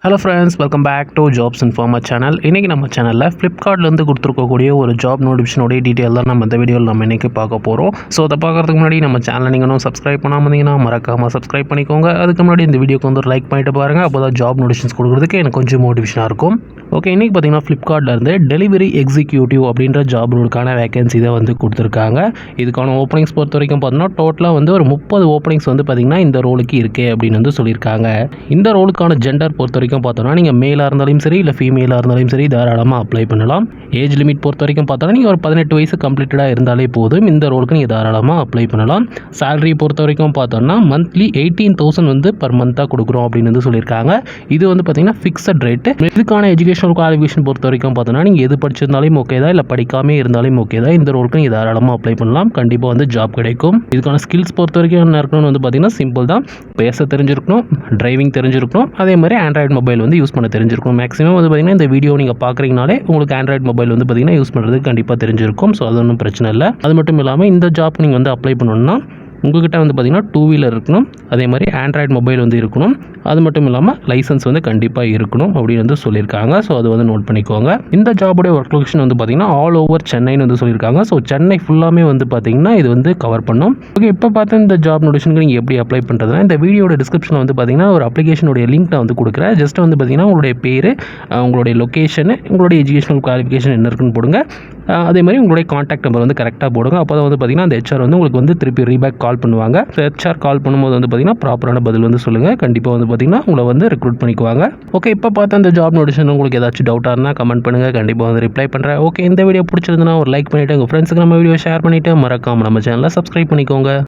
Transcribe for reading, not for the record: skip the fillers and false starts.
Hello friends, welcome back to Jobs Informer channel. இன்றைக்கி நம்ம சேனலில் ஃப்ளிப்கார்ட்லேருந்து கொடுத்துருக்கக்கூடிய ஒரு ஜாப் நோட்டிஃபிகேஷனுடைய டீட்டெயில் தான் நம்ம இந்த வீடியோவில் நம்ம இன்றைக்கி பார்க்க போகிறோம். ஸோ அதை பார்க்குறதுக்கு முன்னாடி நம்ம சேனலை நீங்கள் இன்னும் சப்ஸ்கிரைப் பண்ணாமல் இருந்தீங்கன்னா மறக்காமல் சப்ஸ்கிரைப் பண்ணிக்கோங்க. அதுக்கு முன்னாடி இந்த வீடியோக்கு வந்து லைக் பண்ணிட்டு பாருங்கள். அப்போ தான் ஜாப் நோட்டிஃபிகேஷன்ஸ் கொடுக்குறதுக்கு எனக்கு கொஞ்சம் மோட்டிவேஷனாக இருக்கும். ஓகே, இன்றைக்கி பார்த்தீங்கன்னா ஃப்ளிப்கார்ட்லேருந்து டெலிவரி எக்ஸிக்யூட்டிவ் அப்படின்ற ஜாப் ரோலுக்கான வேகன்சி தான் வந்து கொடுத்துருக்காங்க. இதுக்கான ஓப்பனிங்ஸ் பொறுத்த வரைக்கும் பார்த்தீங்கன்னா டோட்டலாக வந்து ஒரு 30 ஓப்பனிங்ஸ் வந்து பார்த்திங்கன்னா இந்த ரோலுக்கு இருக்கே அப்படின்னு வந்து சொல்லியிருக்காங்க. இந்த ரோலுக்கான ஜெண்டர் பொறுத்த வரைக்கும் பார்த்தோன்னா நீங்கள் மேலாக இருந்தாலும் சரி இல்லை ஃபீமேலாக இருந்தாலும் சரி தாராளமாக அப்ளை பண்ணலாம். ஏஜ் லிமிட் பொறுத்த வரைக்கும் பார்த்தோன்னா நீங்கள் ஒரு 18 வயசு கம்ப்ளீட்டடாக இருந்தாலே போதும், இந்த ரோலுக்கு நீங்கள் தாராளமாக அப்ளை பண்ணலாம். சேலரி பொறுத்த வரைக்கும் பார்த்தோன்னா மந்த்லி 18,000 வந்து பர் மந்த்தாக கொடுக்குறோம் அப்படின்னு வந்து சொல்லியிருக்காங்க. இது வந்து பார்த்திங்கன்னா ஃபிக்ஸட் ரேட்டு. இதுக்கான எஜுகேஷனல் குவாலிஃபிகேஷன் பொறுத்த வரைக்கும் பார்த்தோன்னா நீங்கள் எது படிச்சிருந்தாலும் ஓகே தான், இல்லை படிக்காமே இருந்தாலும் ஓகே தான், இந்த ரோலுக்கு நீங்கள் தாராளமாக அப்ளை பண்ணலாம். கண்டிப்பாக வந்து ஜாப் கிடைக்கும். இதுக்கான ஸ்கில்ஸ் பொறுத்த வரைக்கும் என்ன இருக்கணும்னு வந்து பார்த்திங்கன்னா சிம்பிள் தான். பேச தெரிஞ்சிருக்கணும், டிரைவிங் தெரிஞ்சிருக்கணும், அதே மாதிரி ஆண்ட்ராய்டு மொபைல் வந்து யூஸ் பண்ண தெரிஞ்சிருக்கும். மேக்ஸிமம் வந்து பார்த்திங்கன்னா இந்த வீடியோ நீங்கள் பார்க்குறீங்கனாலே உங்களுக்கு ஆண்ட்ராய்டு மொபைல் வந்து பார்த்திங்கன்னா யூஸ் பண்ணுறதுக்கு கண்டிப்பாக தெரிஞ்சிருக்கும். ஸோ அது ஒன்றும் பிரச்சனை இல்லை. அது மட்டும் இல்லாமல் இந்த ஜாப் நீங்கள் வந்து அப்ளை பண்ணணும்னா உங்கள்கிட்ட வந்து பார்த்திங்கன்னா 2 வீலர் இருக்கணும், அதே மாதிரி ஆண்ட்ராய்டு மொபைல் வந்து இருக்கணும், அது மட்டும் இல்லாமல் லைசன்ஸ் வந்து கண்டிப்பாக இருக்கணும் அப்படின்னு வந்து சொல்லியிருக்காங்க. ஸோ அது வந்து நோட் பண்ணிக்கோங்க. இந்த ஜாபுடைய ஒர்க் லொகேஷன் வந்து பார்த்திங்கன்னா ஆல் ஓவர் சென்னைன்னு வந்து சொல்லியிருக்காங்க. ஸோ சென்னை ஃபுல்லாமே வந்து பார்த்திங்கன்னா இது வந்து கவர் பண்ணும். ஓகே, இப்போ பார்த்து இந்த ஜாப் நோட்டிஃபிகேஷனுக்கு நீங்கள் எப்படி அப்ளை பண்ணுறதுனா இந்த வீடியோட டிஸ்கிரிப்ஷனில் வந்து பார்த்திங்கன்னா ஒரு அப்ளிகேஷனுடைய லிங்க் நான் வந்து கொடுக்குறேன். ஜஸ்ட் வந்து பார்த்திங்கன்னா உங்களுடைய பேர், உங்களுடைய லொக்கேஷனு, உங்களுடைய எஜுகேஷனல் குவாலிஃபிகேஷன் என்ன இருக்குன்னு போடுங்க. அதே மாதிரி உங்களுடைய காண்டாக்ட் நம்பர் வந்து கரெக்டாக போடுங்க. அப்போ தான் வந்து பார்த்திங்கன்னா அந்த ஹெச்ஆர் வந்து உங்களுக்கு வந்து திருப்பி ரீபேக் கால் பண்ணுவாங்க. ஸோ ஹெச்ஆர் கால் பண்ணும்போது வந்து பார்த்திங்கன்னா ப்ராப்பரான பதில் வந்து சொல்லுங்கள். கண்டிப்பாக வந்து பார்த்திங்கன்னா உங்களை வந்து ரெக்ரூட் பண்ணிக்குவாங்க. ஓகே, இப்போ பார்த்து அந்த ஜாப் நோட்டிஃபிகேஷன் உங்களுக்கு ஏதாச்சும் டவுட்டாக இருந்தால் கமெண்ட் பண்ணுங்கள். கண்டிப்பாக வந்து ரிப்ளை பண்ணுறேன். ஓகே, இந்த வீடியோ பிடிச்சிருந்தனா ஒரு லைக் பண்ணிவிட்டு உங்கள் ஃப்ரெண்ட்ஸுக்கு நம்ம வீடியோ ஷேர் பண்ணிவிட்டு மறக்காமல் நம்ம சேனலை சப்ஸ்கிரைப் பண்ணிக்கோங்க.